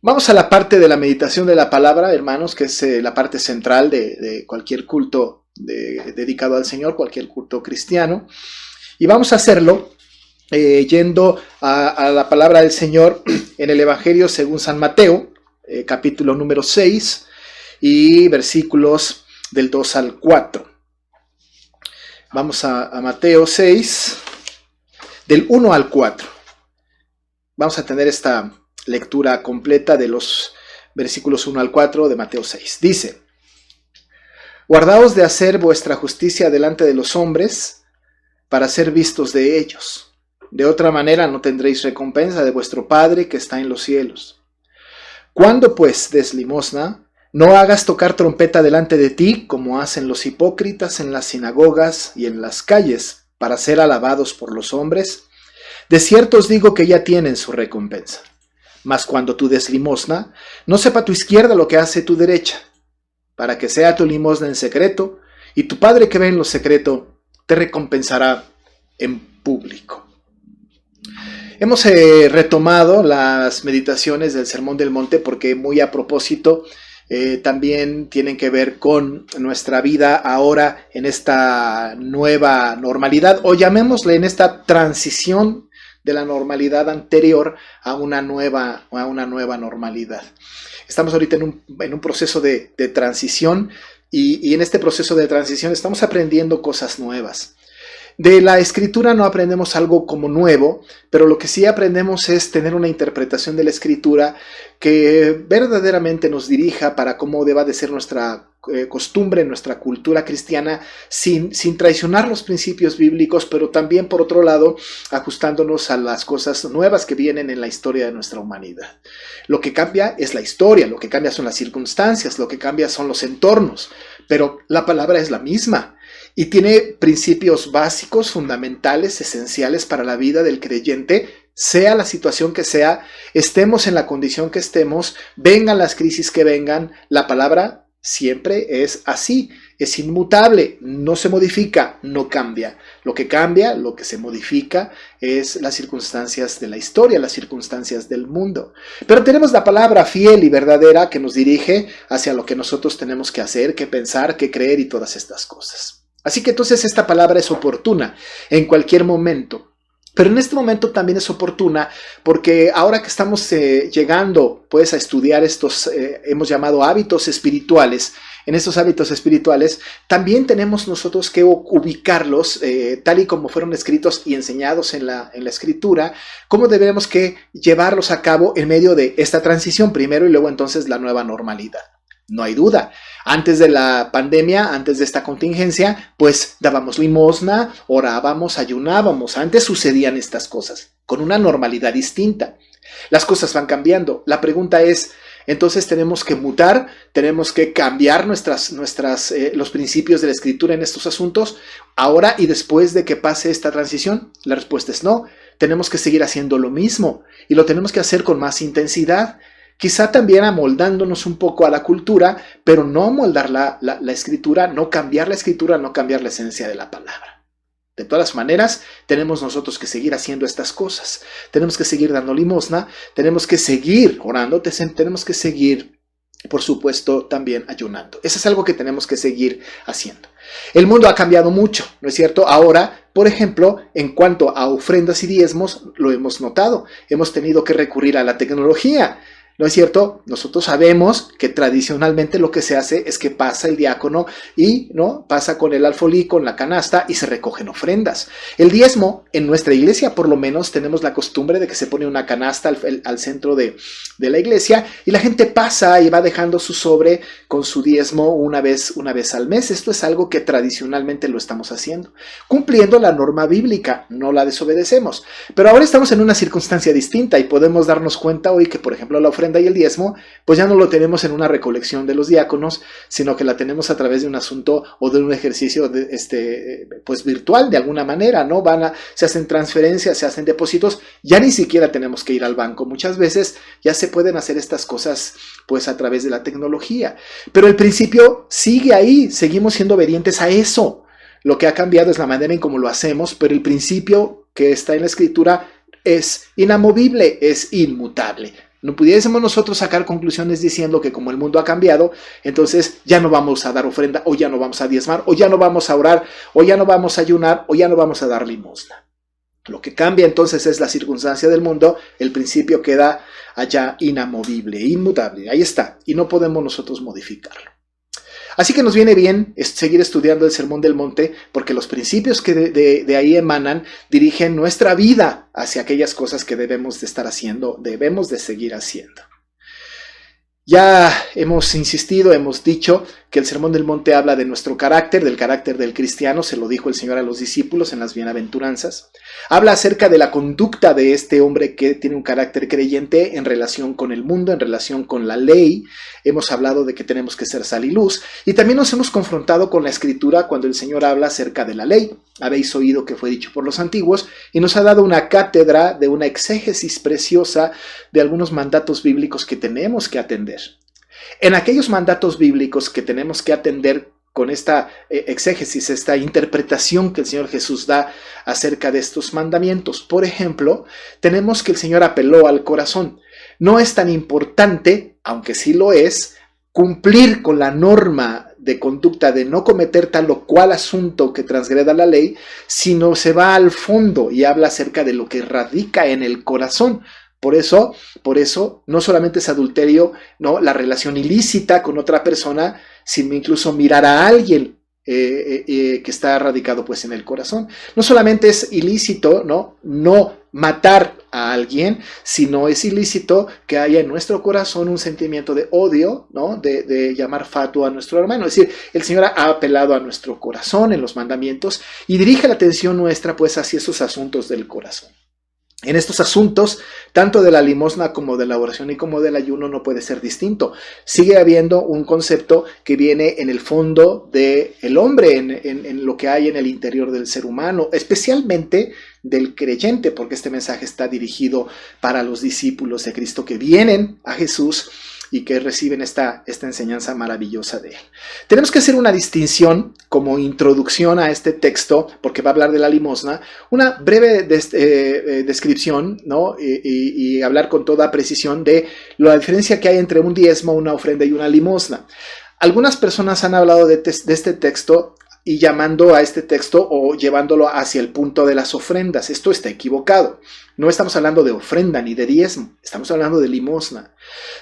Vamos a la parte de la meditación de la palabra, hermanos, que es la parte central de cualquier culto dedicado al Señor, cualquier culto cristiano. Y vamos a hacerlo yendo a la palabra del Señor en el Evangelio según San Mateo, capítulo número 6 y versículos del 2 al 4. Vamos a Mateo 6, del 1 al 4. Vamos a tener esta lectura completa de los versículos 1 al 4 de Mateo 6. Dice: Guardaos de hacer vuestra justicia delante de los hombres, para ser vistos de ellos. De otra manera no tendréis recompensa de vuestro Padre que está en los cielos. Cuando pues des limosna, no hagas tocar trompeta delante de ti, como hacen los hipócritas en las sinagogas y en las calles, para ser alabados por los hombres. De cierto os digo que ya tienen su recompensa. Mas cuando tú des limosna, no sepa tu izquierda lo que hace tu derecha, para que sea tu limosna en secreto, y tu Padre que ve en lo secreto te recompensará en público. Hemos retomado las meditaciones del Sermón del Monte porque muy a propósito también tienen que ver con nuestra vida ahora en esta nueva normalidad, o llamémosle en esta transición de la normalidad anterior a una nueva normalidad. Estamos ahorita en un proceso de transición y en este proceso de transición estamos aprendiendo cosas nuevas. De la Escritura no aprendemos algo como nuevo, pero lo que sí aprendemos es tener una interpretación de la Escritura que verdaderamente nos dirija para cómo deba de ser nuestra costumbre, nuestra cultura cristiana, sin traicionar los principios bíblicos, pero también, por otro lado, ajustándonos a las cosas nuevas que vienen en la historia de nuestra humanidad. Lo que cambia es la historia, lo que cambia son las circunstancias, lo que cambia son los entornos, pero la palabra es la misma. Y tiene principios básicos, fundamentales, esenciales para la vida del creyente, sea la situación que sea, estemos en la condición que estemos, vengan las crisis que vengan, la palabra siempre es así, es inmutable, no se modifica, no cambia. Lo que cambia, lo que se modifica es las circunstancias de la historia, las circunstancias del mundo. Pero tenemos la palabra fiel y verdadera que nos dirige hacia lo que nosotros tenemos que hacer, que pensar, que creer y todas estas cosas. Así que entonces esta palabra es oportuna en cualquier momento, pero en este momento también es oportuna porque ahora que estamos llegando pues a estudiar estos, hemos llamado hábitos espirituales, en estos hábitos espirituales también tenemos nosotros que ubicarlos tal y como fueron escritos y enseñados en la Escritura, cómo debemos que llevarlos a cabo en medio de esta transición primero y luego entonces la nueva normalidad. No hay duda, antes de la pandemia, antes de esta contingencia, pues dábamos limosna, orábamos, ayunábamos, antes sucedían estas cosas, con una normalidad distinta. Las cosas van cambiando, la pregunta es, entonces tenemos que mutar, tenemos que cambiar los principios de la Escritura en estos asuntos, ahora y después de que pase esta transición. La respuesta es no, tenemos que seguir haciendo lo mismo y lo tenemos que hacer con más intensidad. Quizá también amoldándonos un poco a la cultura, pero no amoldar la Escritura, no cambiar la Escritura, no cambiar la esencia de la palabra. De todas maneras, tenemos nosotros que seguir haciendo estas cosas. Tenemos que seguir dando limosna, tenemos que seguir orando, tenemos que seguir, por supuesto, también ayunando. Eso es algo que tenemos que seguir haciendo. El mundo ha cambiado mucho, ¿no es cierto? Ahora, por ejemplo, en cuanto a ofrendas y diezmos, lo hemos notado. Hemos tenido que recurrir a la tecnología. ¿No es cierto? Nosotros sabemos que tradicionalmente lo que se hace es que pasa el diácono y ¿no? Pasa con el alfolí, con la canasta y se recogen ofrendas. El diezmo, en nuestra iglesia por lo menos tenemos la costumbre de que se pone una canasta al centro de la iglesia y la gente pasa y va dejando su sobre con su diezmo una vez al mes. Esto es algo que tradicionalmente lo estamos haciendo, cumpliendo la norma bíblica, no la desobedecemos. Pero ahora estamos en una circunstancia distinta y podemos darnos cuenta hoy que, por ejemplo, la ofrenda y el diezmo, pues ya no lo tenemos en una recolección de los diáconos, sino que la tenemos a través de un asunto o de un ejercicio pues virtual de alguna manera, ¿no? Se hacen transferencias, se hacen depósitos, ya ni siquiera tenemos que ir al banco. Muchas veces ya se pueden hacer estas cosas pues a través de la tecnología. Pero el principio sigue ahí, seguimos siendo obedientes a eso. Lo que ha cambiado es la manera en cómo lo hacemos, pero el principio que está en la Escritura es inamovible, es inmutable. No pudiésemos nosotros sacar conclusiones diciendo que como el mundo ha cambiado, entonces ya no vamos a dar ofrenda, o ya no vamos a diezmar, o ya no vamos a orar, o ya no vamos a ayunar, o ya no vamos a dar limosna. Lo que cambia entonces es la circunstancia del mundo, el principio queda allá inamovible, inmutable, ahí está, y no podemos nosotros modificarlo. Así que nos viene bien seguir estudiando el Sermón del Monte, porque los principios que de ahí emanan dirigen nuestra vida hacia aquellas cosas que debemos de estar haciendo, debemos de seguir haciendo. Ya hemos insistido, hemos dicho que el Sermón del Monte habla de nuestro carácter, del carácter del cristiano, se lo dijo el Señor a los discípulos en las bienaventuranzas. Habla acerca de la conducta de este hombre que tiene un carácter creyente en relación con el mundo, en relación con la ley. Hemos hablado de que tenemos que ser sal y luz. Y también nos hemos confrontado con la Escritura cuando el Señor habla acerca de la ley. Habéis oído que fue dicho por los antiguos, y nos ha dado una cátedra de una exégesis preciosa de algunos mandatos bíblicos que tenemos que atender. En aquellos mandatos bíblicos que tenemos que atender con esta exégesis, esta interpretación que el Señor Jesús da acerca de estos mandamientos. Por ejemplo, tenemos que el Señor apeló al corazón. No es tan importante, aunque sí lo es, cumplir con la norma de conducta de no cometer tal o cual asunto que transgreda la ley, sino se va al fondo y habla acerca de lo que radica en el corazón. Por eso, no solamente es adulterio, ¿no?, la relación ilícita con otra persona, sino incluso mirar a alguien que está radicado pues en el corazón. No solamente es ilícito, no matar a alguien, sino es ilícito que haya en nuestro corazón un sentimiento de odio, ¿no?, de llamar fatuo a nuestro hermano. Es decir, el Señor ha apelado a nuestro corazón en los mandamientos y dirige la atención nuestra pues hacia esos asuntos del corazón. En estos asuntos, tanto de la limosna como de la oración y como del ayuno no puede ser distinto. Sigue habiendo un concepto que viene en el fondo del hombre, en lo que hay en el interior del ser humano, especialmente del creyente, porque este mensaje está dirigido para los discípulos de Cristo que vienen a Jesús y que reciben esta enseñanza maravillosa de él. Tenemos que hacer una distinción como introducción a este texto, porque va a hablar de la limosna, una breve descripción, ¿no?, y hablar con toda precisión de la diferencia que hay entre un diezmo, una ofrenda y una limosna. Algunas personas han hablado de este texto y llamando a este texto o llevándolo hacia el punto de las ofrendas. Esto está equivocado. No estamos hablando de ofrenda ni de diezmo, estamos hablando de limosna.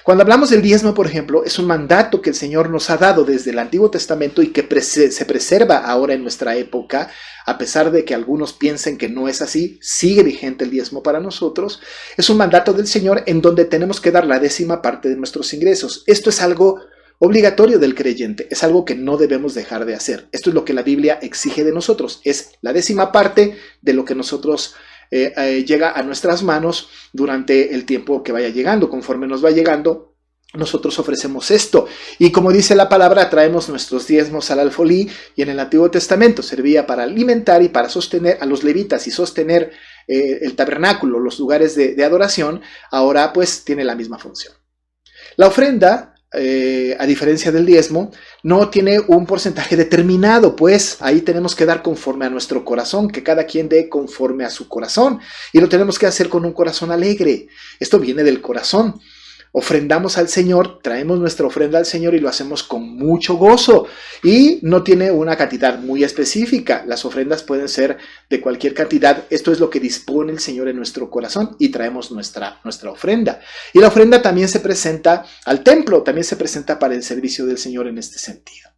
Cuando hablamos del diezmo, por ejemplo, es un mandato que el Señor nos ha dado desde el Antiguo Testamento y que se preserva ahora en nuestra época, a pesar de que algunos piensen que no es así, sigue vigente el diezmo para nosotros. Es un mandato del Señor en donde tenemos que dar la 10ª parte de nuestros ingresos. Esto es algo obligatorio del creyente, es algo que no debemos dejar de hacer. Esto es lo que la Biblia exige de nosotros, es la 10ª parte de lo que nosotros llega a nuestras manos durante el tiempo que vaya llegando. Conforme nos va llegando, nosotros ofrecemos esto. Y como dice la palabra, traemos nuestros diezmos al alfolí, y en el Antiguo Testamento servía para alimentar y para sostener a los levitas y sostener el tabernáculo, los lugares de adoración. Ahora pues tiene la misma función. La ofrenda, a diferencia del diezmo, no tiene un porcentaje determinado, pues ahí tenemos que dar conforme a nuestro corazón, que cada quien dé conforme a su corazón, y lo tenemos que hacer con un corazón alegre. Esto viene del corazón. Ofrendamos al Señor, traemos nuestra ofrenda al Señor y lo hacemos con mucho gozo, y no tiene una cantidad muy específica. Las ofrendas pueden ser de cualquier cantidad. Esto es lo que dispone el Señor en nuestro corazón y traemos nuestra ofrenda. Y la ofrenda también se presenta al templo, también se presenta para el servicio del Señor en este sentido.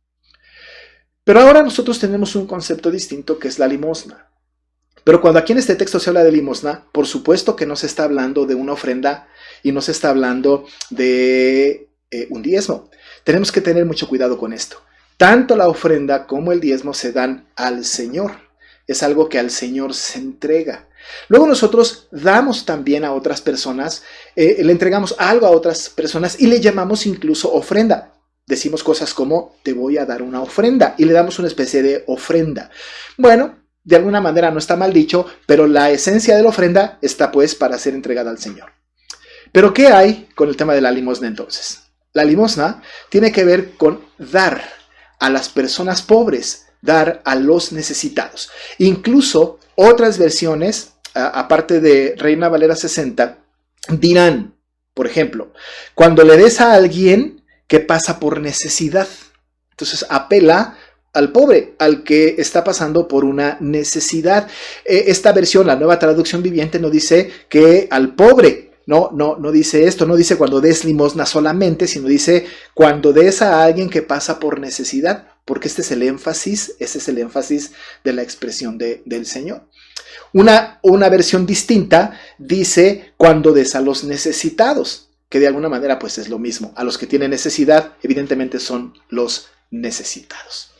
Pero ahora nosotros tenemos un concepto distinto, que es la limosna. Pero cuando aquí en este texto se habla de limosna, por supuesto que no se está hablando de una ofrenda y no se está hablando de un diezmo. Tenemos que tener mucho cuidado con esto. Tanto la ofrenda como el diezmo se dan al Señor. Es algo que al Señor se entrega. Luego nosotros damos también a otras personas, le entregamos algo a otras personas y le llamamos incluso ofrenda. Decimos cosas como, te voy a dar una ofrenda, y le damos una especie de ofrenda. Bueno, de alguna manera no está mal dicho, pero la esencia de la ofrenda está pues para ser entregada al Señor. Pero ¿qué hay con el tema de la limosna entonces? La limosna tiene que ver con dar a las personas pobres, dar a los necesitados. Incluso otras versiones, aparte de Reina Valera 60, dirán, Por ejemplo, cuando le des a alguien que pasa por necesidad. Entonces apela al pobre, al que está pasando por una necesidad. Esta versión, la Nueva Traducción Viviente, no dice que al pobre, no dice esto, no dice cuando des limosna solamente, sino dice cuando des a alguien que pasa por necesidad, porque este es el énfasis de la expresión del Señor. Una versión distinta dice cuando des a los necesitados, que de alguna manera pues es lo mismo. A los que tienen necesidad, evidentemente son los necesitados.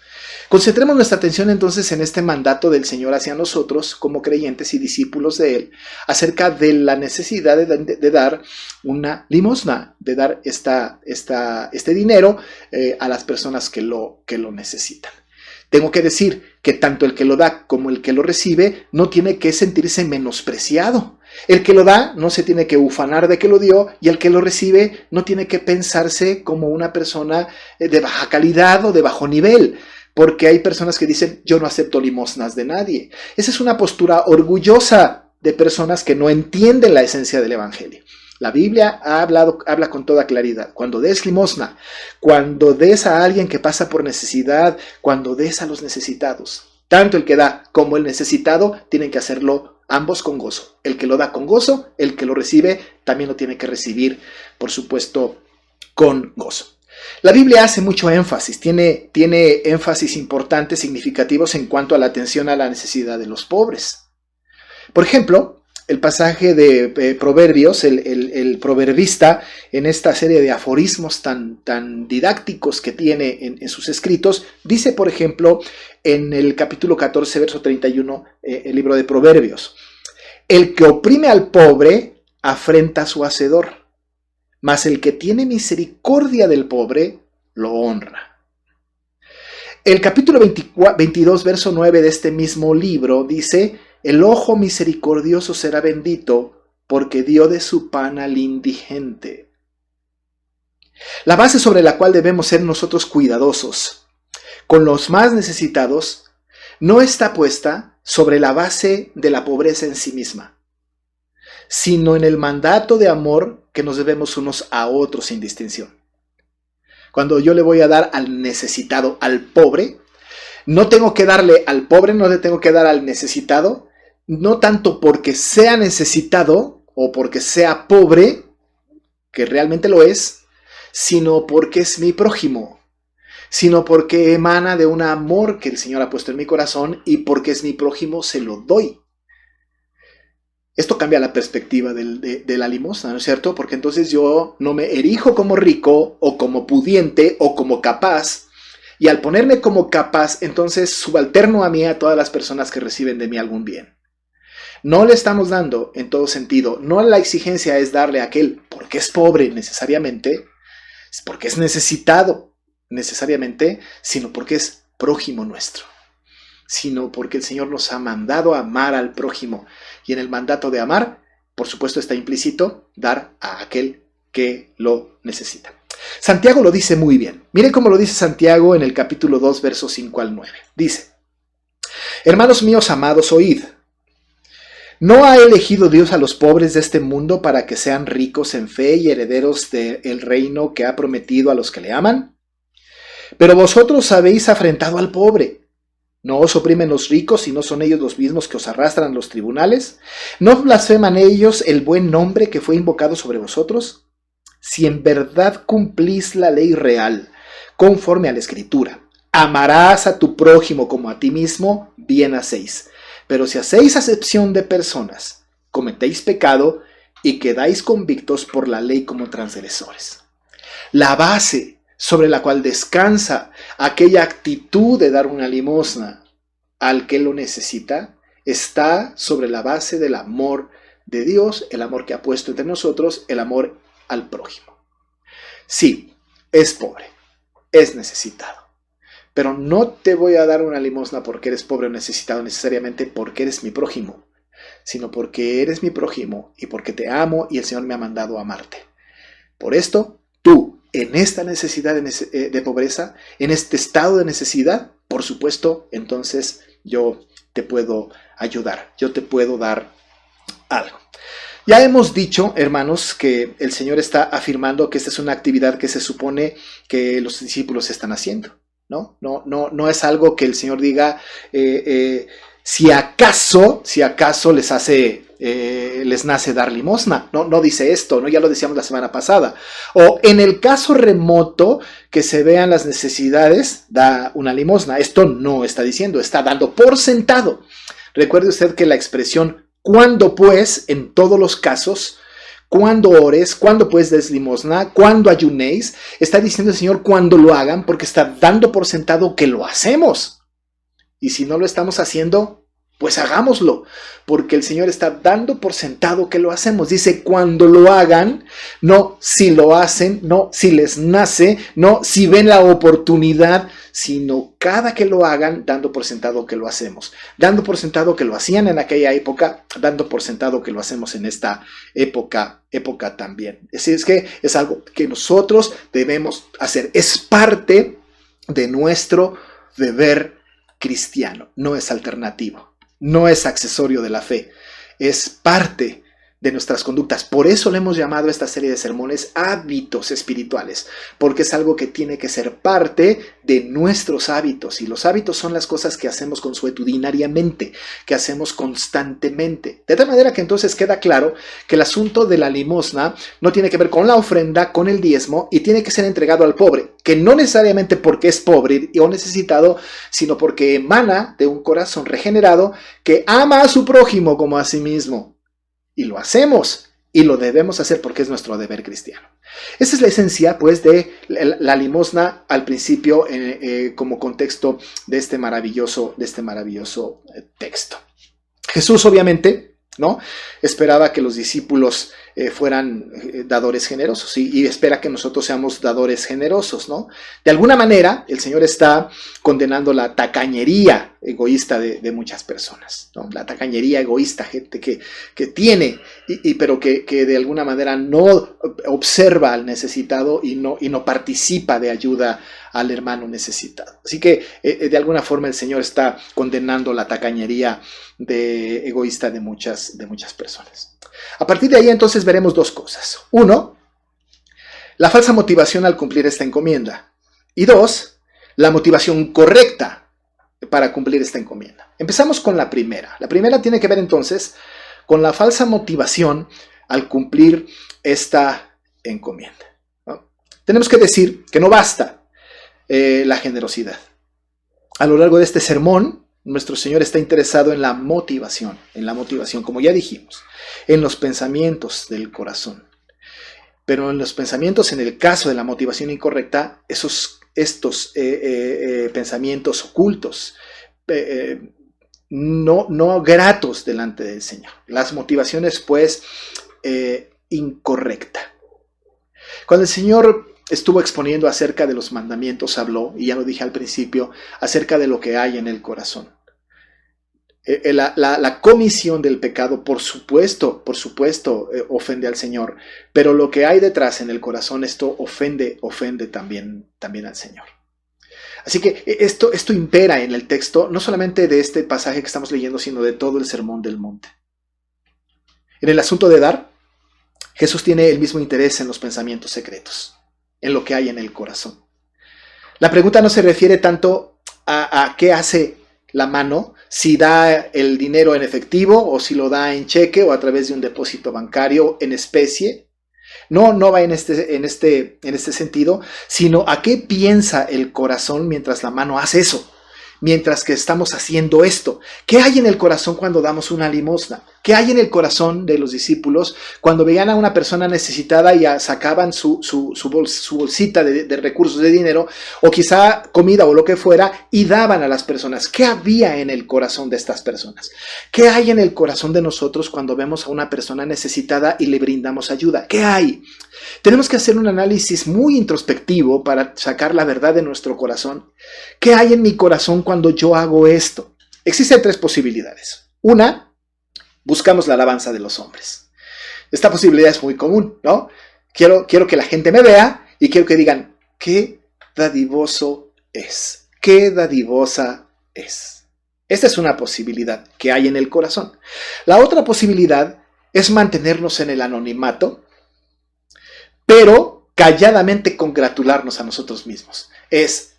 Concentremos nuestra atención entonces en este mandato del Señor hacia nosotros como creyentes y discípulos de Él, acerca de la necesidad de dar una limosna, de dar este dinero a las personas que lo necesitan. Tengo que decir que tanto el que lo da como el que lo recibe no tiene que sentirse menospreciado. El que lo da no se tiene que ufanar de que lo dio, y el que lo recibe no tiene que pensarse como una persona de baja calidad o de bajo nivel, porque hay personas que dicen yo no acepto limosnas de nadie. Esa es una postura orgullosa de personas que no entienden la esencia del Evangelio. La Biblia habla con toda claridad. Cuando des limosna, cuando des a alguien que pasa por necesidad, cuando des a los necesitados, tanto el que da como el necesitado tienen que hacerlo ambos con gozo. El que lo da con gozo, el que lo recibe también lo tiene que recibir, por supuesto, con gozo. La Biblia hace mucho énfasis, tiene énfasis importantes, significativos en cuanto a la atención a la necesidad de los pobres. Por ejemplo, el pasaje de Proverbios, el proverbista, en esta serie de aforismos tan didácticos que tiene en sus escritos, dice, por ejemplo, en el capítulo 14, verso 31, el libro de Proverbios: el que oprime al pobre afrenta a su hacedor, mas el que tiene misericordia del pobre lo honra. El capítulo 22, verso 9 de este mismo libro dice: el ojo misericordioso será bendito, porque dio de su pan al indigente. La base sobre la cual debemos ser nosotros cuidadosos con los más necesitados no está puesta sobre la base de la pobreza en sí misma, sino en el mandato de amor que nos debemos unos a otros sin distinción. Cuando yo le voy a dar al necesitado, al pobre, no tengo que darle al pobre, no le tengo que dar al necesitado, no tanto porque sea necesitado o porque sea pobre, que realmente lo es, sino porque es mi prójimo, sino porque emana de un amor que el Señor ha puesto en mi corazón, y porque es mi prójimo se lo doy. Esto cambia la perspectiva de la limosna, ¿no es cierto? Porque entonces yo no me erijo como rico o como pudiente o como capaz, y al ponerme como capaz, entonces subalterno a mí a todas las personas que reciben de mí algún bien. No le estamos dando en todo sentido. No, la exigencia es darle a aquel porque es pobre necesariamente, porque es necesitado necesariamente, sino porque es prójimo nuestro, sino porque el Señor nos ha mandado a amar al prójimo, y en el mandato de amar, por supuesto, está implícito dar a aquel que lo necesita. Santiago lo dice muy bien. Miren cómo lo dice Santiago en el capítulo 2, versos 5 al 9. Dice: hermanos míos amados, oíd. ¿No ha elegido Dios a los pobres de este mundo para que sean ricos en fe y herederos del reino que ha prometido a los que le aman? Pero vosotros habéis afrentado al pobre. ¿No os oprimen los ricos y no son ellos los mismos que os arrastran los tribunales? ¿No blasfeman ellos el buen nombre que fue invocado sobre vosotros? Si en verdad cumplís la ley real, conforme a la Escritura, amarás a tu prójimo como a ti mismo, bien hacéis. Pero si hacéis acepción de personas, cometéis pecado y quedáis convictos por la ley como transgresores. La base sobre la cual descansa aquella actitud de dar una limosna al que lo necesita está sobre la base del amor de Dios, el amor que ha puesto entre nosotros, el amor al prójimo. Sí, es pobre, es necesitado. Pero no te voy a dar una limosna porque eres pobre o necesitado necesariamente porque eres mi prójimo, sino porque eres mi prójimo y porque te amo y el Señor me ha mandado a amarte. Por esto, tú, en esta necesidad de pobreza, en este estado de necesidad, por supuesto, entonces yo te puedo ayudar, yo te puedo dar algo. Ya hemos dicho, hermanos, que el Señor está afirmando que esta es una actividad que se supone que los discípulos están haciendo, ¿no? No es algo que el Señor diga, si acaso les nace dar limosna. No dice esto, ¿no? Ya lo decíamos la semana pasada. O en el caso remoto que se vean las necesidades, da una limosna. Esto no está diciendo, está dando por sentado. Recuerde usted que la expresión cuando pues, en todos los casos, cuando ores, cuando pues des limosna, cuando ayunéis, está diciendo el Señor cuando lo hagan, porque está dando por sentado que lo hacemos. Y si no lo estamos haciendo, pues hagámoslo, porque el Señor está dando por sentado que lo hacemos. Dice cuando lo hagan, no si lo hacen, no si les nace, no si ven la oportunidad, sino cada que lo hagan, dando por sentado que lo hacemos. Dando por sentado que lo hacían en aquella época, dando por sentado que lo hacemos en esta época también. Así es que es algo que nosotros debemos hacer. Es parte de nuestro deber cristiano, no es alternativo. No es accesorio de la fe, es parte de nuestras conductas. Por eso le hemos llamado a esta serie de sermones hábitos espirituales, porque es algo que tiene que ser parte de nuestros hábitos. Y los hábitos son las cosas que hacemos consuetudinariamente, que hacemos constantemente. De tal manera que entonces queda claro que el asunto de la limosna no tiene que ver con la ofrenda, con el diezmo, y tiene que ser entregado al pobre, que no necesariamente porque es pobre o necesitado, sino porque emana de un corazón regenerado que ama a su prójimo como a sí mismo. Y lo hacemos y lo debemos hacer porque es nuestro deber cristiano. Esa es la esencia, pues, de la limosna al principio como contexto de este maravilloso texto. Jesús, obviamente, ¿no? Esperaba que los discípulos fueran dadores generosos y espera que nosotros seamos dadores generosos, ¿no? De alguna manera, el Señor está condenando la tacañería egoísta de muchas personas, ¿no? La tacañería egoísta, gente que tiene, pero que de alguna manera no observa al necesitado y no participa de ayuda al hermano necesitado. Así que de alguna forma el Señor está condenando la tacañería egoísta de muchas personas. A partir de ahí entonces veremos dos cosas. Uno, la falsa motivación al cumplir esta encomienda. Y dos, la motivación correcta para cumplir esta encomienda. Empezamos con la primera. La primera tiene que ver entonces con la falsa motivación al cumplir esta encomienda, ¿no? Tenemos que decir que no basta la generosidad. A lo largo de este sermón, nuestro Señor está interesado en la motivación, como ya dijimos, en los pensamientos del corazón. Pero en los pensamientos, en el caso de la motivación incorrecta, estos pensamientos ocultos, no gratos delante del Señor. Las motivaciones, pues, incorrecta. Cuando el Señor estuvo exponiendo acerca de los mandamientos, habló, y ya lo dije al principio, acerca de lo que hay en el corazón. La comisión del pecado, por supuesto, ofende al Señor, pero lo que hay detrás en el corazón, esto ofende también al Señor. Así que esto impera en el texto, no solamente de este pasaje que estamos leyendo, sino de todo el Sermón del Monte. En el asunto de dar, Jesús tiene el mismo interés en los pensamientos secretos, en lo que hay en el corazón. La pregunta no se refiere tanto a qué hace la mano, si da el dinero en efectivo o si lo da en cheque o a través de un depósito bancario en especie. No va en este sentido, sino a qué piensa el corazón mientras la mano hace eso, mientras que estamos haciendo esto. ¿Qué hay en el corazón cuando damos una limosna? ¿Qué hay en el corazón de los discípulos cuando veían a una persona necesitada y sacaban su bolsita de recursos de dinero o quizá comida o lo que fuera y daban a las personas? ¿Qué había en el corazón de estas personas? ¿Qué hay en el corazón de nosotros cuando vemos a una persona necesitada y le brindamos ayuda? ¿Qué hay? Tenemos que hacer un análisis muy introspectivo para sacar la verdad de nuestro corazón. ¿Qué hay en mi corazón cuando yo hago esto? Existen tres posibilidades. Una, buscamos la alabanza de los hombres. Esta posibilidad es muy común, ¿no? Quiero que la gente me vea y quiero que digan, qué dadivoso es, qué dadivosa es. Esta es una posibilidad que hay en el corazón. La otra posibilidad es mantenernos en el anonimato, pero calladamente congratularnos a nosotros mismos.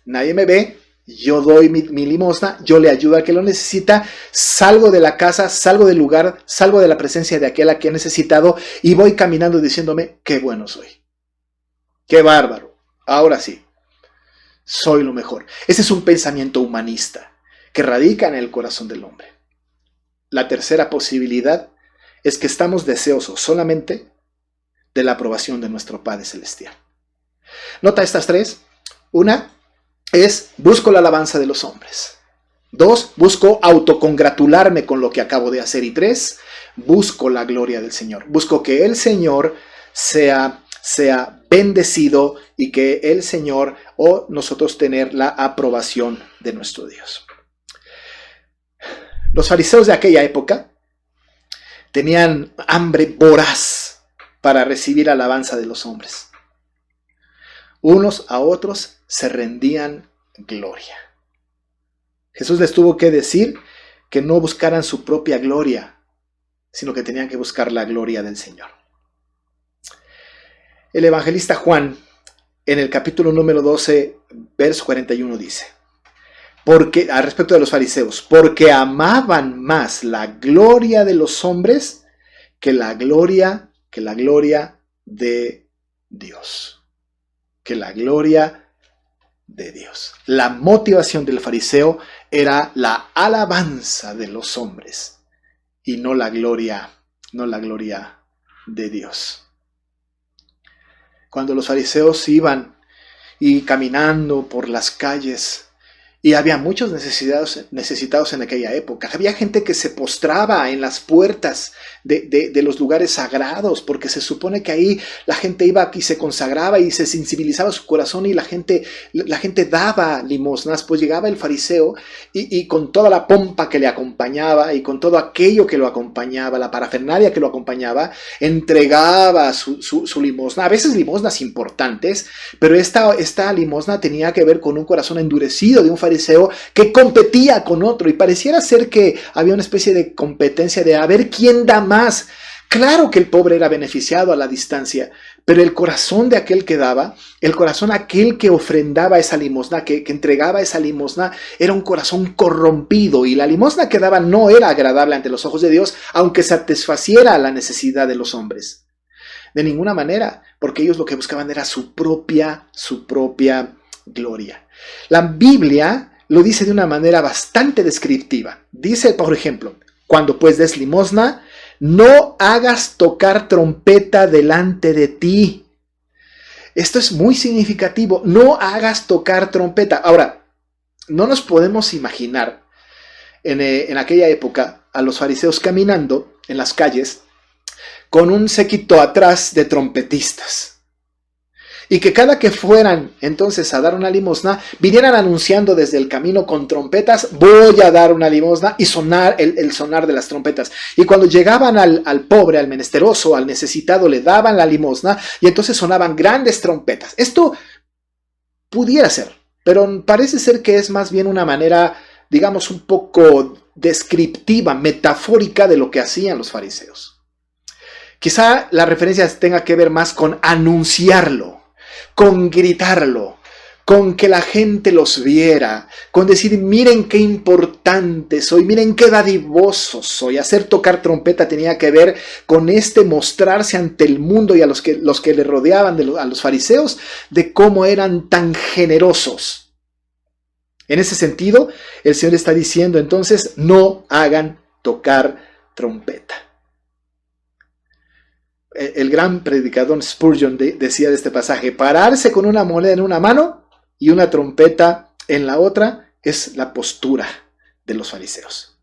Nadie me ve, yo doy mi limosna, yo le ayudo al que lo necesita, salgo de la casa, salgo del lugar, salgo de la presencia de aquel a quien he necesitado y voy caminando diciéndome, qué bueno soy, qué bárbaro, ahora sí, soy lo mejor. Ese es un pensamiento humanista que radica en el corazón del hombre. La tercera posibilidad es que estamos deseosos solamente de la aprobación de nuestro Padre Celestial. Nota estas tres. Una es, busco la alabanza de los hombres. 2, busco autocongratularme con lo que acabo de hacer. Y 3, busco la gloria del Señor. Busco que el Señor sea bendecido y que el Señor o nosotros tener la aprobación de nuestro Dios. Los fariseos de aquella época tenían hambre voraz para recibir alabanza de los hombres. Unos a otros se rendían gloria. Jesús les tuvo que decir que no buscaran su propia gloria, sino que tenían que buscar la gloria del Señor. El evangelista Juan, en el capítulo número 12, verso 41 dice, al respecto de los fariseos, porque amaban más la gloria de los hombres que la gloria de Dios. Que la gloria de Dios. La motivación del fariseo era la alabanza de los hombres y no la gloria de Dios. Cuando los fariseos iban y caminando por las calles, y había muchos necesitados en aquella época. Había gente que se postraba en las puertas de los lugares sagrados, porque se supone que ahí la gente iba y se consagraba y se sensibilizaba su corazón y la gente daba limosnas. Pues llegaba el fariseo y con toda la pompa que le acompañaba y con todo aquello que lo acompañaba, la parafernalia que lo acompañaba, entregaba su limosna. A veces limosnas importantes, pero esta limosna tenía que ver con un corazón endurecido de un fariseo que competía con otro y pareciera ser que había una especie de competencia de a ver quién da más. Claro que el pobre era beneficiado a la distancia, pero el corazón de aquel que daba, el corazón aquel que ofrendaba esa limosna, que entregaba esa limosna, era un corazón corrompido y la limosna que daba no era agradable ante los ojos de Dios, aunque satisfaciera la necesidad de los hombres. De ninguna manera, porque ellos lo que buscaban era su propia gloria. La Biblia lo dice de una manera bastante descriptiva. Dice, por ejemplo, cuando pues des limosna, no hagas tocar trompeta delante de ti. Esto es muy significativo. No hagas tocar trompeta. Ahora, no nos podemos imaginar en aquella época a los fariseos caminando en las calles con un séquito atrás de trompetistas. Y que cada que fueran entonces a dar una limosna, vinieran anunciando desde el camino con trompetas, voy a dar una limosna, y sonar el sonar de las trompetas. Y cuando llegaban al pobre, al menesteroso, al necesitado, le daban la limosna y entonces sonaban grandes trompetas. Esto pudiera ser, pero parece ser que es más bien una manera, digamos, un poco descriptiva, metafórica de lo que hacían los fariseos. Quizá la referencia tenga que ver más con anunciarlo, con gritarlo, con que la gente los viera, con decir, miren qué importante soy, miren qué dadivoso soy. Hacer tocar trompeta tenía que ver con mostrarse ante el mundo y a los que le rodeaban, a los fariseos, de cómo eran tan generosos. En ese sentido, el Señor está diciendo entonces, no hagan tocar trompeta. El gran predicador Spurgeon decía de este pasaje, pararse con una moneda en una mano y una trompeta en la otra es la postura de los fariseos.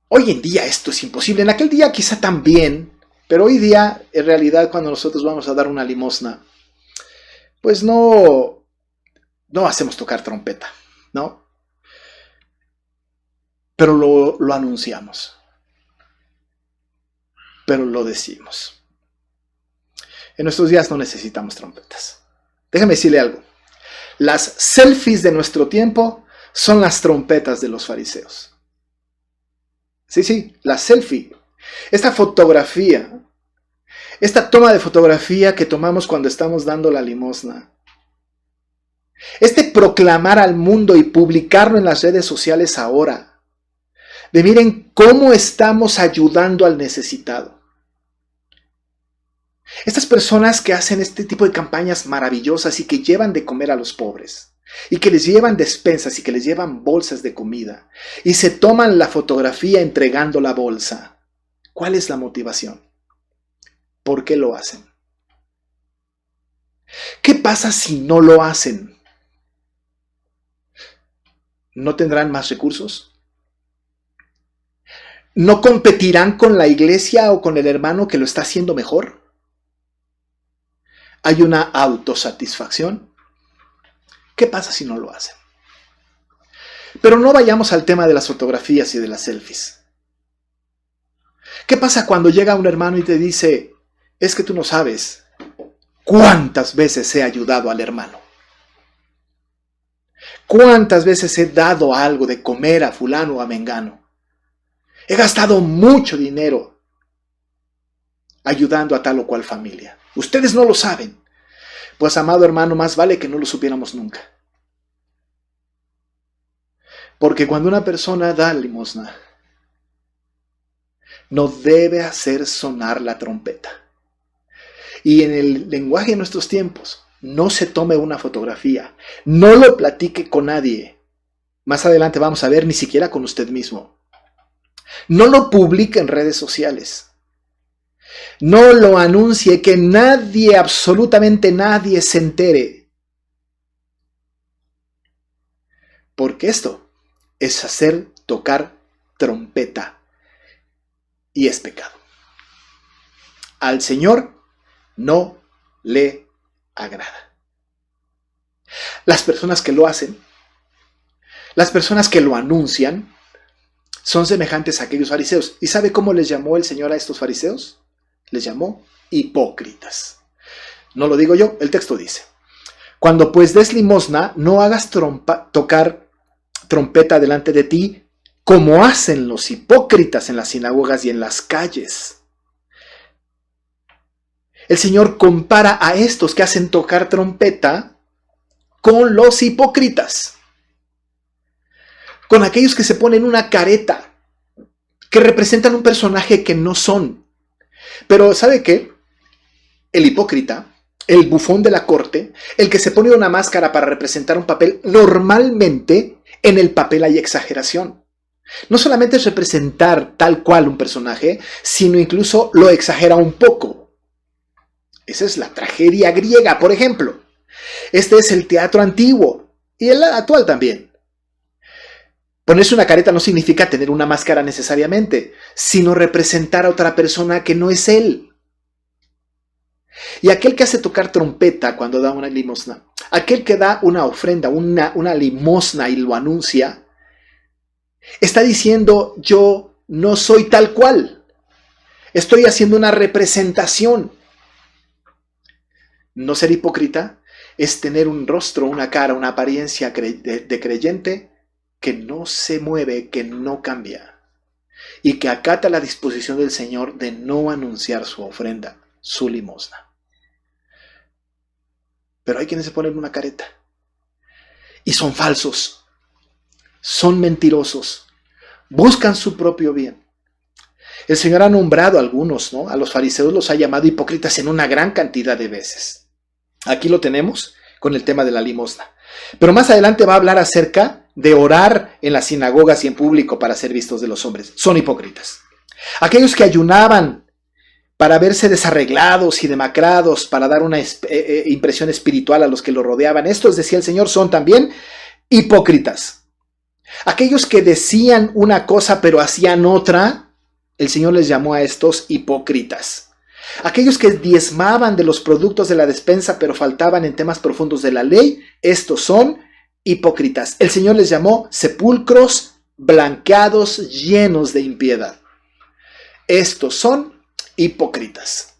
Hoy en día esto es imposible, en aquel día quizá también, pero hoy día en realidad cuando nosotros vamos a dar una limosna, pues no hacemos tocar trompeta, ¿no? Pero lo anunciamos. Pero lo decimos. En nuestros días no necesitamos trompetas. Déjame decirle algo. Las selfies de nuestro tiempo son las trompetas de los fariseos. Sí, la selfie. Esta fotografía, esta toma de fotografía que tomamos cuando estamos dando la limosna. Este proclamar al mundo y publicarlo en las redes sociales ahora. De miren cómo estamos ayudando al necesitado. Estas personas que hacen este tipo de campañas maravillosas y que llevan de comer a los pobres, y que les llevan despensas y que les llevan bolsas de comida, y se toman la fotografía entregando la bolsa. ¿Cuál es la motivación? ¿Por qué lo hacen? ¿Qué pasa si no lo hacen? ¿No tendrán más recursos? ¿No competirán con la iglesia o con el hermano que lo está haciendo mejor? ¿Hay una autosatisfacción? ¿Qué pasa si no lo hacen? Pero no vayamos al tema de las fotografías y de las selfies. ¿Qué pasa cuando llega un hermano y te dice, es que tú no sabes cuántas veces he ayudado al hermano? ¿Cuántas veces he dado algo de comer a fulano o a mengano? He gastado mucho dinero ayudando a tal o cual familia. Ustedes no lo saben. Pues, amado hermano, más vale que no lo supiéramos nunca. Porque cuando una persona da limosna, no debe hacer sonar la trompeta. Y en el lenguaje de nuestros tiempos, no se tome una fotografía, no lo platique con nadie. Más adelante vamos a ver, ni siquiera con usted mismo. No lo publique en redes sociales. No lo anuncie, que nadie, absolutamente nadie se entere. Porque esto es hacer tocar trompeta y es pecado. Al Señor no le agrada. Las personas que lo hacen, las personas que lo anuncian, son semejantes a aquellos fariseos. ¿Y sabe cómo les llamó el Señor a estos fariseos? Les llamó hipócritas. No lo digo yo, el texto dice: cuando pues des limosna, no hagas tocar trompeta delante de ti, como hacen los hipócritas en las sinagogas y en las calles. El Señor compara a estos que hacen tocar trompeta con los hipócritas, con aquellos que se ponen una careta, que representan un personaje que no son. Pero ¿sabe qué? El hipócrita, el bufón de la corte, el que se pone una máscara para representar un papel, normalmente en el papel hay exageración. No solamente es representar tal cual un personaje, sino incluso lo exagera un poco. Esa es la tragedia griega, por ejemplo. Este es el teatro antiguo y el actual también. Ponerse una careta no significa tener una máscara necesariamente, sino representar a otra persona que no es él. Y aquel que hace tocar trompeta cuando da una limosna, aquel que da una ofrenda, una limosna y lo anuncia, está diciendo: yo no soy tal cual, estoy haciendo una representación. No ser hipócrita es tener un rostro, una cara, una apariencia de creyente que no se mueve, que no cambia y que acata la disposición del Señor de no anunciar su ofrenda, su limosna. Pero hay quienes se ponen una careta y son falsos, son mentirosos, buscan su propio bien. El Señor ha nombrado a algunos, ¿no? A los fariseos los ha llamado hipócritas en una gran cantidad de veces. Aquí lo tenemos con el tema de la limosna. Pero más adelante va a hablar acerca de orar en las sinagogas y en público para ser vistos de los hombres. Son hipócritas. Aquellos que ayunaban para verse desarreglados y demacrados, para dar una impresión espiritual a los que lo rodeaban, estos, decía el Señor, son también hipócritas. Aquellos que decían una cosa pero hacían otra, el Señor les llamó a estos hipócritas. Aquellos que diezmaban de los productos de la despensa pero faltaban en temas profundos de la ley, estos son hipócritas. El Señor les llamó sepulcros blanqueados, llenos de impiedad. Estos son hipócritas.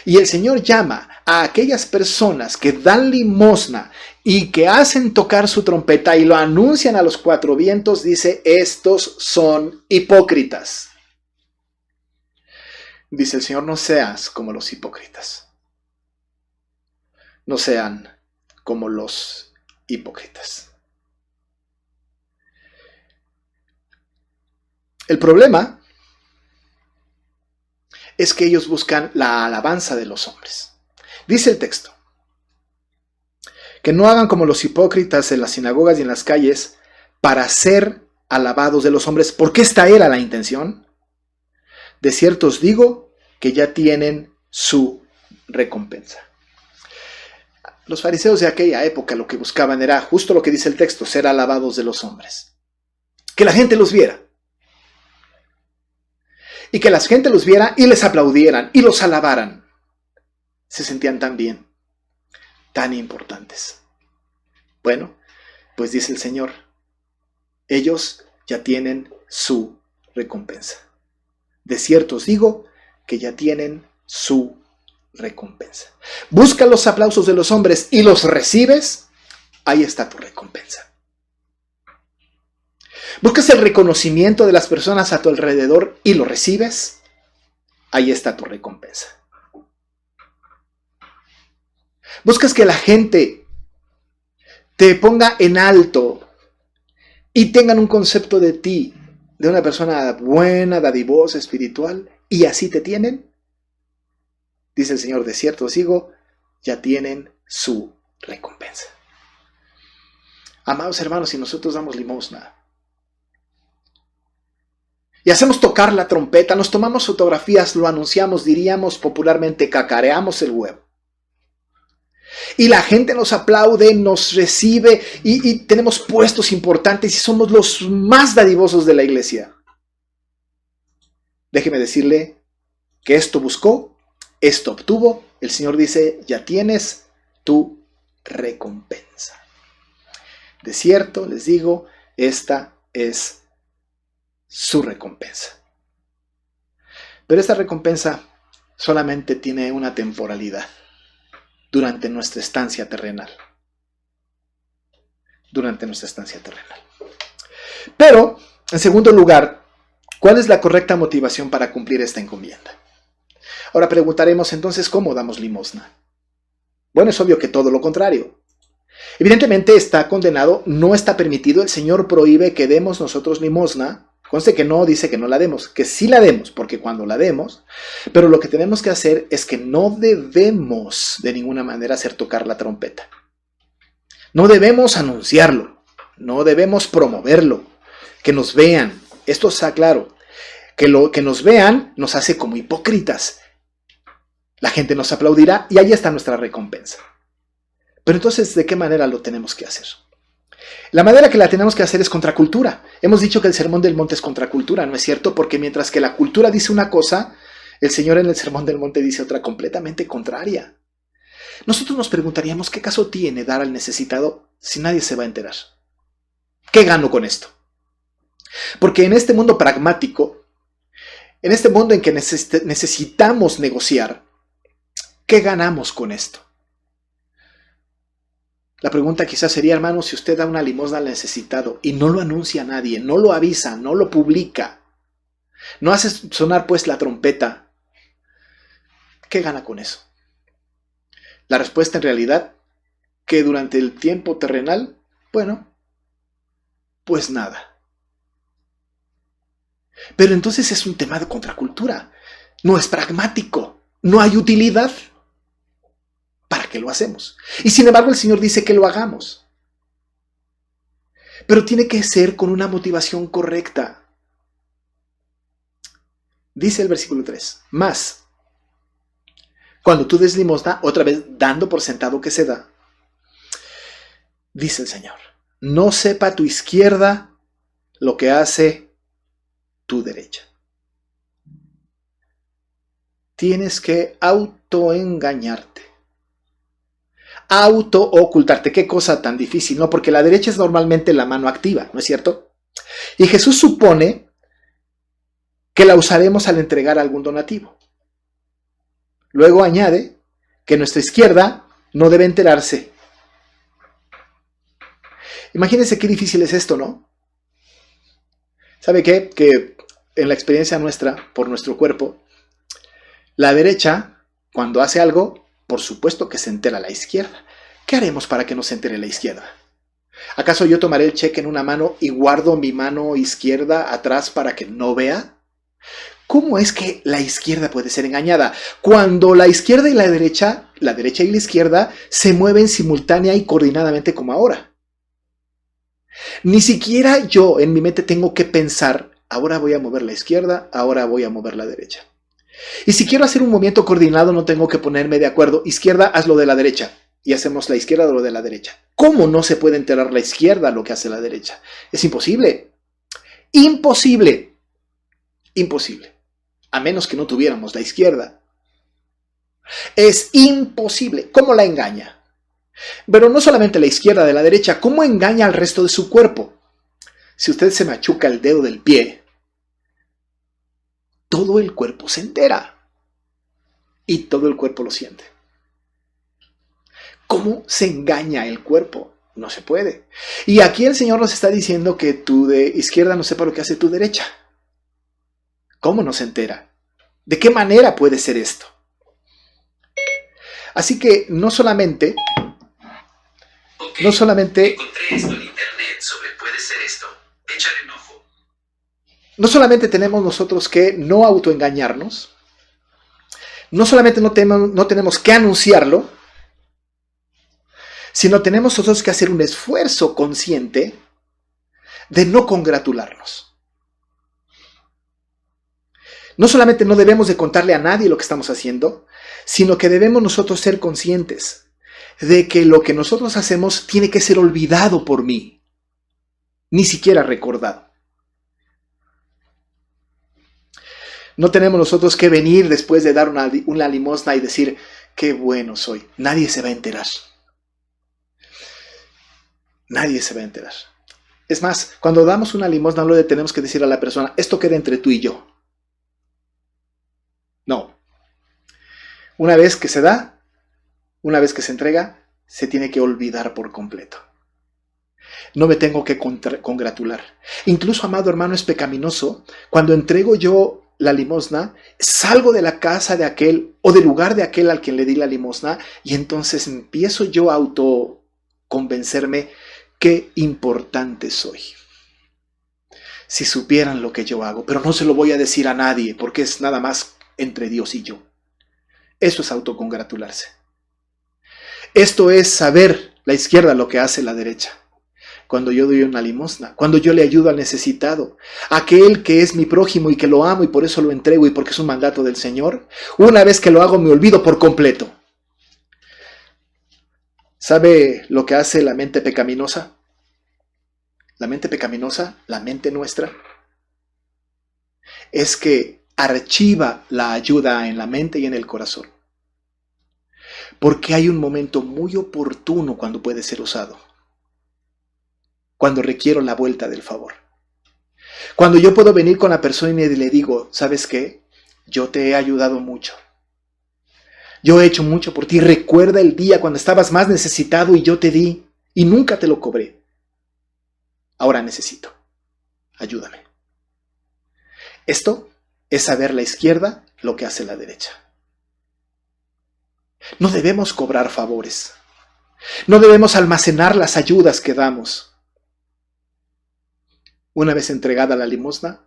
Y el Señor llama a aquellas personas que dan limosna y que hacen tocar su trompeta y lo anuncian a los cuatro vientos, dice, estos son hipócritas. Dice el Señor, no seas como los hipócritas. No sean como los hipócritas. El problema es que ellos buscan la alabanza de los hombres. Dice el texto, que no hagan como los hipócritas en las sinagogas y en las calles para ser alabados de los hombres, porque esta era la intención. De cierto os digo que ya tienen su recompensa. Los fariseos de aquella época lo que buscaban era justo lo que dice el texto, ser alabados de los hombres. Que la gente los viera. Y que la gente los viera y les aplaudieran y los alabaran. Se sentían tan bien, tan importantes. Bueno, pues dice el Señor, ellos ya tienen su recompensa. De cierto os digo que ya tienen su recompensa. Busca los aplausos de los hombres y los recibes, ahí está tu recompensa. Buscas el reconocimiento de las personas a tu alrededor y lo recibes, ahí está tu recompensa. Buscas que la gente te ponga en alto y tengan un concepto de ti, de una persona buena, dadivosa, espiritual, y así te tienen. Dice el Señor, de cierto os digo, ya tienen su recompensa. Amados hermanos, si nosotros damos limosna y hacemos tocar la trompeta, nos tomamos fotografías, lo anunciamos, diríamos popularmente, cacareamos el huevo. Y la gente nos aplaude, nos recibe y tenemos puestos importantes y somos los más dadivosos de la iglesia. Déjeme decirle que esto buscó, esto obtuvo. El Señor dice, ya tienes tu recompensa. De cierto, les digo, esta es su recompensa. Pero esta recompensa solamente tiene una temporalidad. Durante nuestra estancia terrenal. Durante nuestra estancia terrenal. Pero, en segundo lugar, ¿cuál es la correcta motivación para cumplir esta encomienda? Ahora preguntaremos entonces, ¿cómo damos limosna? Bueno, es obvio que todo lo contrario. Evidentemente está condenado, no está permitido, el Señor prohíbe que demos nosotros limosna. Conste que no dice que no la demos, que sí la demos, porque cuando la demos, pero lo que tenemos que hacer es que no debemos de ninguna manera hacer tocar la trompeta. No debemos anunciarlo, no debemos promoverlo, que nos vean. Esto está claro, que lo que nos vean nos hace como hipócritas. La gente nos aplaudirá y ahí está nuestra recompensa. Pero entonces, ¿de qué manera lo tenemos que hacer? La manera que la tenemos que hacer es contracultura. Hemos dicho que el Sermón del Monte es contracultura, ¿no es cierto? Porque mientras que la cultura dice una cosa, el Señor en el Sermón del Monte dice otra completamente contraria. Nosotros nos preguntaríamos, ¿qué caso tiene dar al necesitado si nadie se va a enterar? ¿Qué gano con esto? Porque en este mundo pragmático, en este mundo en que necesitamos negociar, ¿qué ganamos con esto? La pregunta quizás sería, hermano, si usted da una limosna al necesitado y no lo anuncia a nadie, no lo avisa, no lo publica, no hace sonar pues la trompeta, ¿qué gana con eso? La respuesta en realidad, que durante el tiempo terrenal, bueno, pues nada. Pero entonces es un tema de contracultura, no es pragmático, no hay utilidad. ¿Para qué lo hacemos? Y sin embargo el Señor dice que lo hagamos. Pero tiene que ser con una motivación correcta. Dice el versículo 3, más, cuando tú des limosna, otra vez dando por sentado que se da, dice el Señor, no sepa tu izquierda lo que hace tu derecha. Tienes que autoengañarte. Auto-ocultarte. Qué cosa tan difícil, ¿no? Porque la derecha es normalmente la mano activa, ¿no es cierto? Y Jesús supone que la usaremos al entregar algún donativo. Luego añade que nuestra izquierda no debe enterarse. Imagínense qué difícil es esto, ¿no? ¿Sabe qué? Que en la experiencia nuestra, por nuestro cuerpo, la derecha, cuando hace algo, por supuesto que se entera la izquierda. ¿Qué haremos para que no se entere la izquierda? ¿Acaso yo tomaré el cheque en una mano y guardo mi mano izquierda atrás para que no vea? ¿Cómo es que la izquierda puede ser engañada? Cuando la izquierda y la derecha y la izquierda se mueven simultánea y coordinadamente como ahora. Ni siquiera yo en mi mente tengo que pensar, ahora voy a mover la izquierda, ahora voy a mover la derecha. Y si quiero hacer un movimiento coordinado no tengo que ponerme de acuerdo, izquierda, haz lo de la derecha. Y hacemos la izquierda o lo de la derecha. ¿Cómo no se puede enterar la izquierda lo que hace la derecha? Es imposible. Imposible. Imposible. A menos que no tuviéramos la izquierda. Es imposible. ¿Cómo la engaña? Pero no solamente la izquierda de la derecha, ¿cómo engaña al resto de su cuerpo? Si usted se machuca el dedo del pie, todo el cuerpo se entera. Y todo el cuerpo lo siente. ¿Cómo se engaña el cuerpo? No se puede. Y aquí el Señor nos está diciendo que tu de izquierda no sepa lo que hace tu derecha. ¿Cómo no se entera? ¿De qué manera puede ser esto? Así que no solamente encontré esto en internet sobre puede ser esto. Échale un ojo. No solamente tenemos nosotros que no autoengañarnos, no solamente no tenemos que anunciarlo, sino tenemos nosotros que hacer un esfuerzo consciente de no congratularnos. No solamente no debemos de contarle a nadie lo que estamos haciendo, sino que debemos nosotros ser conscientes de que lo que nosotros hacemos tiene que ser olvidado por mí, ni siquiera recordado. No tenemos nosotros que venir después de dar una limosna y decir, qué bueno soy, nadie se va a enterar. Nadie se va a enterar. Es más, cuando damos una limosna no le tenemos que decir a la persona, esto queda entre tú y yo. No. Una vez que se da, una vez que se entrega, se tiene que olvidar por completo. No me tengo que congratular. Incluso, amado hermano, es pecaminoso. Cuando entrego yo la limosna, salgo de la casa de aquel o del lugar de aquel al quien le di la limosna y entonces empiezo yo a autoconvencerme qué importante soy. Si supieran lo que yo hago, pero no se lo voy a decir a nadie porque es nada más entre Dios y yo. Eso es autocongratularse. Esto es saber la izquierda lo que hace la derecha. Cuando yo doy una limosna, cuando yo le ayudo al necesitado, aquel que es mi prójimo y que lo amo y por eso lo entrego y porque es un mandato del Señor, una vez que lo hago me olvido por completo. ¿Sabe lo que hace la mente pecaminosa? La mente pecaminosa, la mente nuestra, es que archiva la ayuda en la mente y en el corazón. Porque hay un momento muy oportuno cuando puede ser usado. Cuando requiero la vuelta del favor. Cuando yo puedo venir con la persona y le digo, ¿sabes qué? Yo te he ayudado mucho. Yo he hecho mucho por ti. Recuerda el día cuando estabas más necesitado y yo te di y nunca te lo cobré. Ahora necesito. Ayúdame. Esto es saber la izquierda lo que hace la derecha. No debemos cobrar favores. No debemos almacenar las ayudas que damos. Una vez entregada la limosna,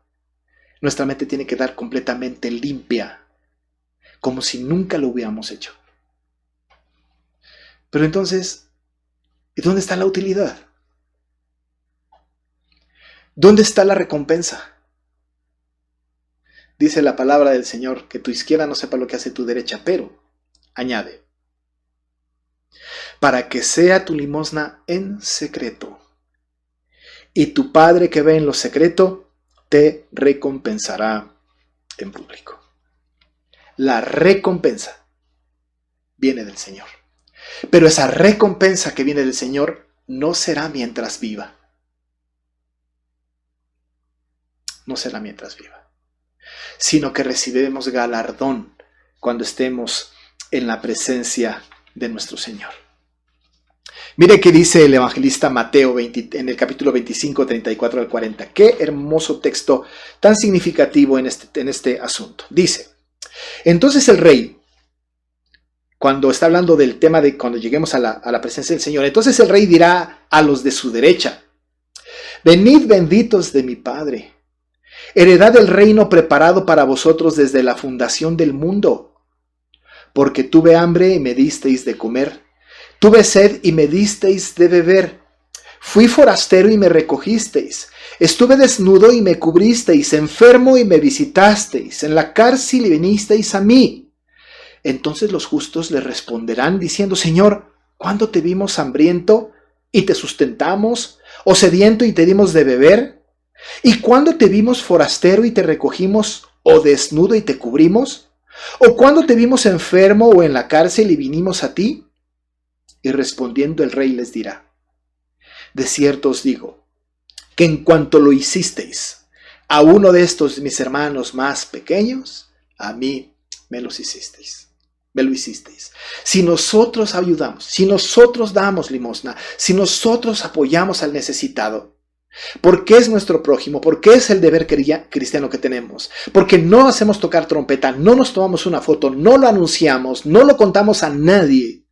nuestra mente tiene que quedar completamente limpia, como si nunca lo hubiéramos hecho. Pero entonces, ¿y dónde está la utilidad? ¿Dónde está la recompensa? Dice la palabra del Señor, que tu izquierda no sepa lo que hace tu derecha, pero, añade, para que sea tu limosna en secreto, y tu Padre que ve en lo secreto, te recompensará en público. La recompensa viene del Señor. Pero esa recompensa que viene del Señor no será mientras viva. No será mientras viva. Sino que recibiremos galardón cuando estemos en la presencia de nuestro Señor. Mire qué dice el evangelista Mateo en el capítulo 25, 34 al 40. Qué hermoso texto tan significativo en este asunto. Dice, entonces el rey, cuando está hablando del tema de cuando lleguemos a la presencia del Señor, entonces el rey dirá a los de su derecha, venid benditos de mi Padre, heredad el reino preparado para vosotros desde la fundación del mundo, porque tuve hambre y me disteis de comer, tuve sed y me disteis de beber, fui forastero y me recogisteis, estuve desnudo y me cubristeis, enfermo y me visitasteis, en la cárcel y vinisteis a mí. Entonces los justos le responderán diciendo, Señor, ¿cuándo te vimos hambriento y te sustentamos, o sediento y te dimos de beber? ¿Y cuándo te vimos forastero y te recogimos, o desnudo y te cubrimos? ¿O cuándo te vimos enfermo o en la cárcel y vinimos a ti? Y respondiendo el rey les dirá, de cierto os digo, que en cuanto lo hicisteis a uno de estos mis hermanos más pequeños, a mí me lo hicisteis. Si nosotros ayudamos, si nosotros damos limosna, si nosotros apoyamos al necesitado, porque es nuestro prójimo, porque es el deber cristiano que tenemos, porque no hacemos tocar trompeta, no nos tomamos una foto, no lo anunciamos, no lo contamos a nadie.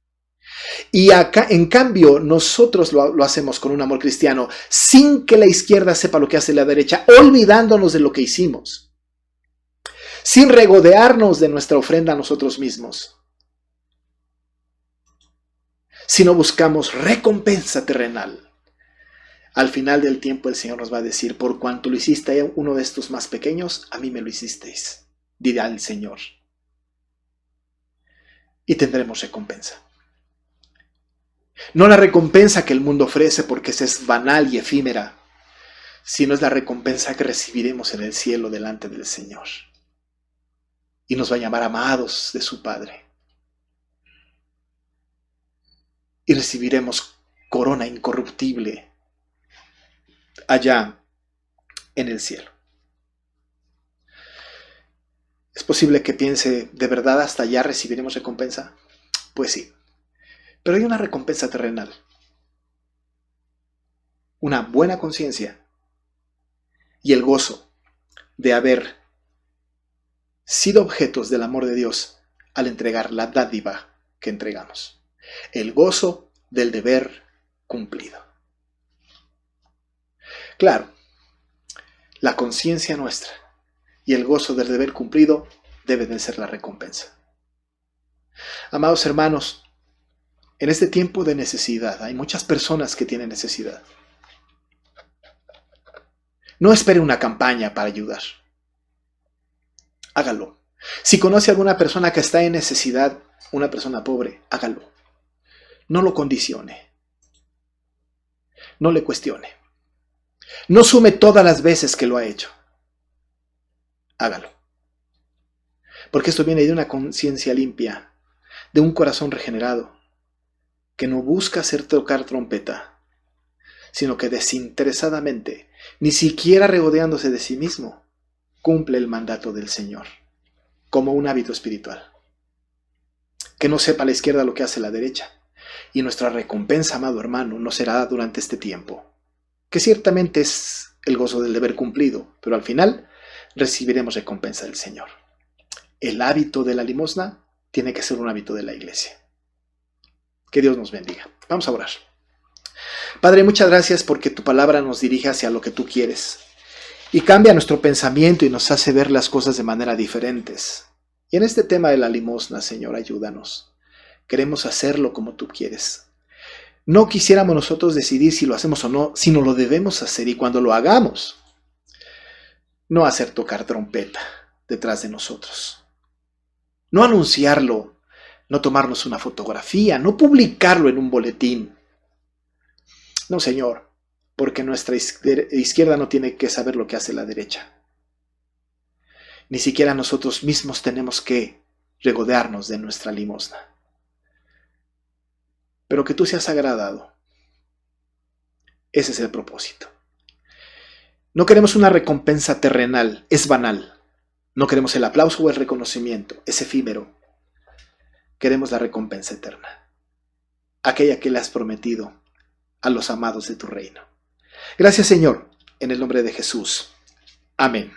Y acá, en cambio, nosotros lo hacemos con un amor cristiano, sin que la izquierda sepa lo que hace la derecha, olvidándonos de lo que hicimos, sin regodearnos de nuestra ofrenda a nosotros mismos, sino buscamos recompensa terrenal. Al final del tiempo el Señor nos va a decir, por cuanto lo hiciste a uno de estos más pequeños, a mí me lo hicisteis, dirá el Señor. Y tendremos recompensa. No la recompensa que el mundo ofrece porque esa es banal y efímera, sino es la recompensa que recibiremos en el cielo delante del Señor. Y nos va a llamar amados de su Padre. Y recibiremos corona incorruptible allá en el cielo. ¿Es posible que piense, de verdad hasta allá recibiremos recompensa? Pues sí, pero hay una recompensa terrenal. Una buena conciencia y el gozo de haber sido objetos del amor de Dios al entregar la dádiva que entregamos. El gozo del deber cumplido. Claro, la conciencia nuestra y el gozo del deber cumplido deben de ser la recompensa. Amados hermanos, en este tiempo de necesidad, hay muchas personas que tienen necesidad. No espere una campaña para ayudar. Hágalo. Si conoce a alguna persona que está en necesidad, una persona pobre, hágalo. No lo condicione. No le cuestione. No sume todas las veces que lo ha hecho. Hágalo. Porque esto viene de una conciencia limpia, de un corazón regenerado, que no busca hacer tocar trompeta, sino que desinteresadamente, ni siquiera regodeándose de sí mismo, cumple el mandato del Señor, como un hábito espiritual. Que no sepa la izquierda lo que hace la derecha. Y nuestra recompensa, amado hermano, no será durante este tiempo, que ciertamente es el gozo del deber cumplido, pero al final recibiremos recompensa del Señor. El hábito de la limosna tiene que ser un hábito de la iglesia. Que Dios nos bendiga. Vamos a orar. Padre, muchas gracias porque tu palabra nos dirige hacia lo que tú quieres y cambia nuestro pensamiento y nos hace ver las cosas de manera diferentes. Y en este tema de la limosna, Señor, ayúdanos. Queremos hacerlo como tú quieres. No quisiéramos nosotros decidir si lo hacemos o no, sino lo debemos hacer, y cuando lo hagamos, no hacer tocar trompeta detrás de nosotros. No anunciarlo, no tomarnos una fotografía, no publicarlo en un boletín. No, Señor, porque nuestra izquierda no tiene que saber lo que hace la derecha. Ni siquiera nosotros mismos tenemos que regodearnos de nuestra limosna. Pero que tú seas agradado. Ese es el propósito. No queremos una recompensa terrenal, es banal. No queremos el aplauso o el reconocimiento, es efímero. queremos la recompensa eterna, aquella que le has prometido a los amados de tu reino. Gracias, Señor, en el nombre de Jesús. Amén.